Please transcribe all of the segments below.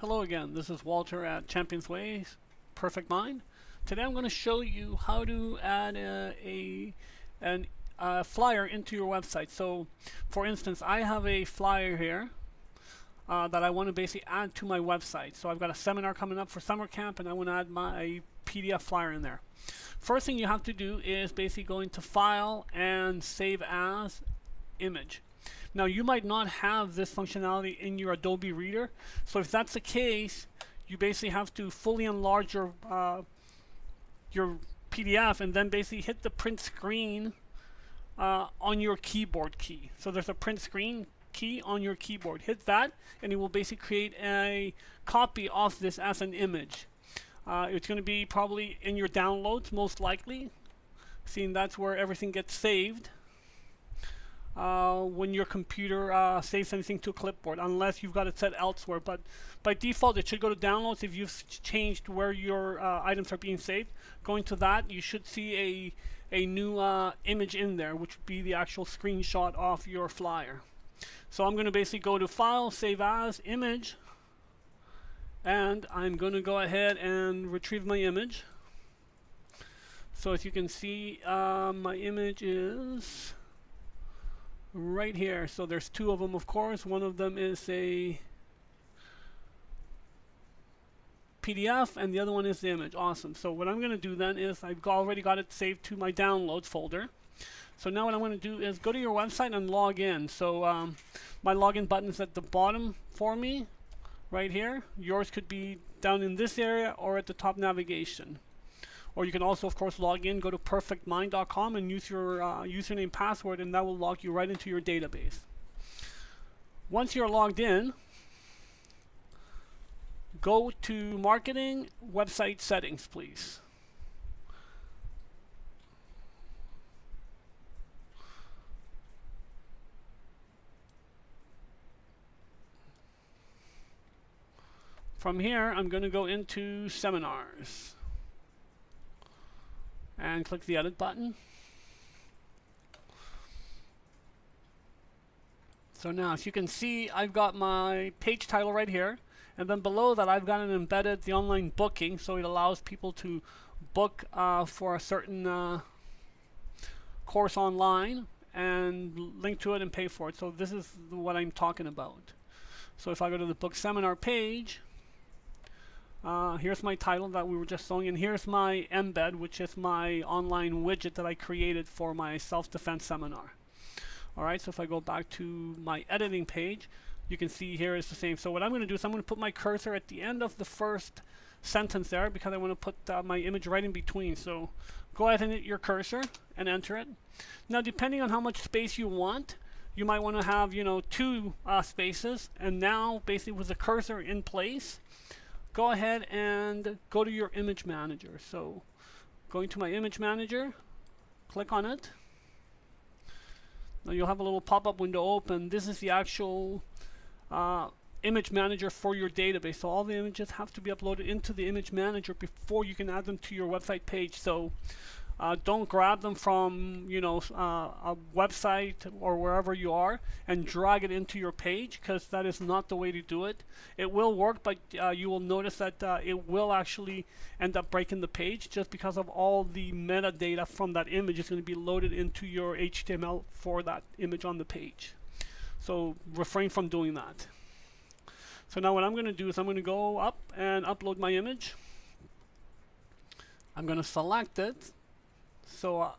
Hello again, this is Walter at Champions Way, Perfect Mind. Today I'm going to show you how to add a flyer into your website. So for instance, I have a flyer here that I want to basically add to my website. So I've got a seminar coming up for summer camp and I want to add my PDF flyer in there. First thing you have to do is basically go into File and Save As Image. Now you might not have this functionality in your Adobe Reader, so if that's the case, you basically have to fully enlarge your PDF and then basically hit the print screen on your keyboard key. So there's a print screen key on your keyboard. Hit that and it will basically create a copy of this as an image. It's going to be probably in your downloads most likely, seeing that's where everything gets saved. When your computer saves anything to a clipboard, unless you've got it set elsewhere. But by default, it should go to downloads. If you've changed where your items are being saved, going to that, you should see a new image in there, which would be the actual screenshot of your flyer. So I'm going to basically go to File, Save As, Image, and I'm going to go ahead and retrieve my image. So as you can see, my image is right here. So there's two of them, of course. One of them is a PDF and the other one is the image. Awesome. So what I'm going to do then is I've already got it saved to my downloads folder. So now what I'm going to do is go to your website and log in. So my login button is at the bottom for me right here. Yours could be down in this area or at the top navigation. Or you can also, of course, log in, go to perfectmind.com and use your username password, and that will log you right into your database. Once you're logged in, go to Marketing, Website Settings, please. From here, I'm going to go into Seminars and click the edit button. So now as you can see, I've got my page title right here, and then below that I've got an embedded the online booking, so it allows people to book for a certain course online and link to it and pay for it. So this is what I'm talking about. So if I go to the book seminar page, here's my title that we were just showing, and here's my embed, which is my online widget that I created for my self-defense seminar. Alright, so if I go back to my editing page, you can see here it's the same. So what I'm going to do is I'm going to put my cursor at the end of the first sentence there, because I want to put my image right in between. So go ahead and hit your cursor and enter it. Now depending on how much space you want, you might want to have, you know, two spaces, and now basically with the cursor in place, go ahead and go to your image manager. So going to my image manager, click on it. Now you'll have a little pop-up window open. This is the actual image manager for your database. So all the images have to be uploaded into the image manager before you can add them to your website page. So don't grab them from, you know, a website or wherever you are and drag it into your page, because that is not the way to do it. It will work, but you will notice that it will actually end up breaking the page, just because of all the metadata from that image is going to be loaded into your HTML for that image on the page. So refrain from doing that. So now what I'm going to do is I'm going to go up and upload my image. I'm going to select it. So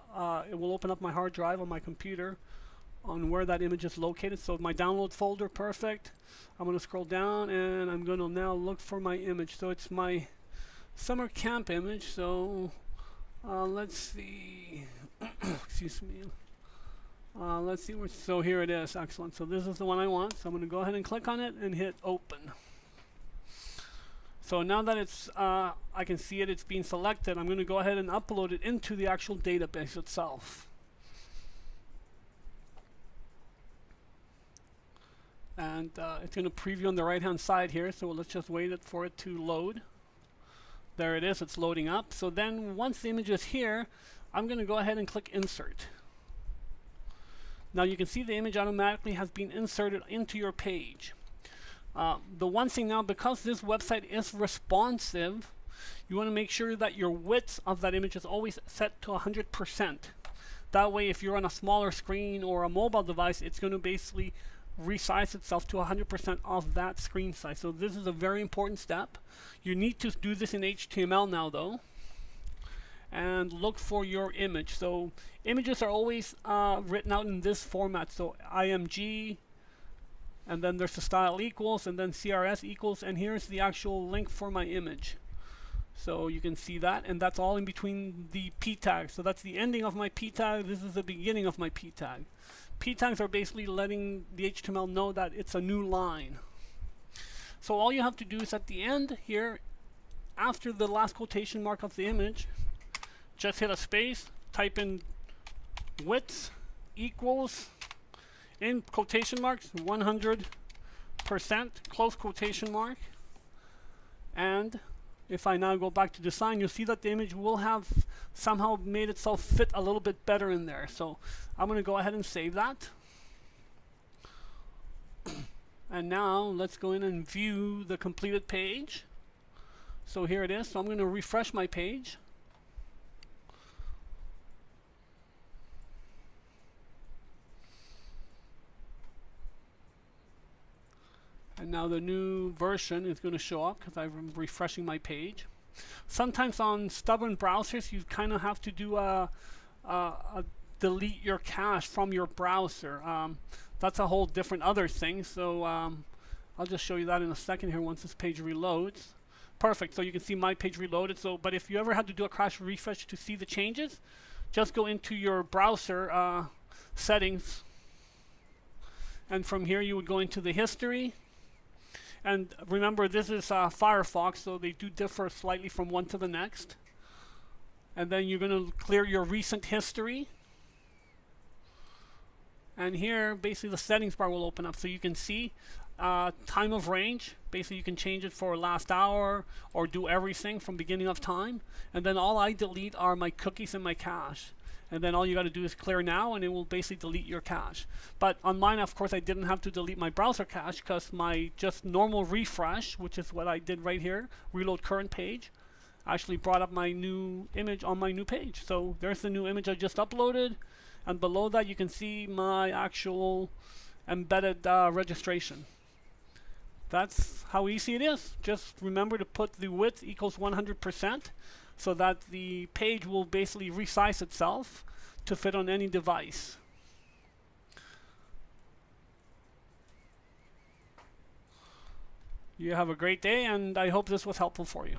it will open up my hard drive on my computer on where that image is located. So my download folder, perfect. I'm going to scroll down and I'm going to now look for my image. So it's my summer camp image. So let's see. Excuse me. Let's see. So here it is. Excellent. So this is the one I want. So I'm going to go ahead and click on it and hit open. So now that it's, I can see it, it's being selected, I'm going to go ahead and upload it into the actual database itself. And it's going to preview on the right hand side here, so let's just wait for it to load. There it is, it's loading up. So then once the image is here, I'm going to go ahead and click Insert. Now you can see the image automatically has been inserted into your page. The one thing now, because this website is responsive, you want to make sure that your width of that image is always set to 100%. That way, if you're on a smaller screen or a mobile device, it's going to basically resize itself to 100% of that screen size. So this is a very important step. You need to do this in HTML now, though. And look for your image. So images are always written out in this format. So IMG, and then there's the style equals, and then CRS equals, and here's the actual link for my image. So you can see that, and that's all in between the p tags. So that's the ending of my p tag. This is the beginning of my p tag. P tags are basically letting the HTML know that it's a new line. So all you have to do is at the end here, after the last quotation mark of the image, just hit a space, type in width equals, in quotation marks, 100%, close quotation mark. And if I now go back to design, you'll see that the image will have somehow made itself fit a little bit better in there. So I'm going to go ahead and save that. And now let's go in and view the completed page. So here it is. So I'm going to refresh my page. And now the new version is going to show up because I'm refreshing my page. Sometimes on stubborn browsers, you kind of have to do a delete your cache from your browser. That's a whole different other thing. So I'll just show you that in a second here once this page reloads. Perfect. So you can see my page reloaded. So, but if you ever had to do a crash refresh to see the changes, just go into your browser settings, and from here you would go into the history. And remember, this is Firefox, so they do differ slightly from one to the next. And then you're going to clear your recent history. And here, basically, the settings bar will open up. So you can see time of range. Basically, you can change it for last hour or do everything from beginning of time. And then all I delete are my cookies and my cache. And then all you got to do is clear now, and it will basically delete your cache. But on mine, of course, I didn't have to delete my browser cache because my just normal refresh, which is what I did right here, reload current page, actually brought up my new image on my new page. So there's the new image I just uploaded. And below that, you can see my actual embedded registration. That's how easy it is. Just remember to put the width equals 100%. So that the page will basically resize itself to fit on any device. You have a great day, and I hope this was helpful for you.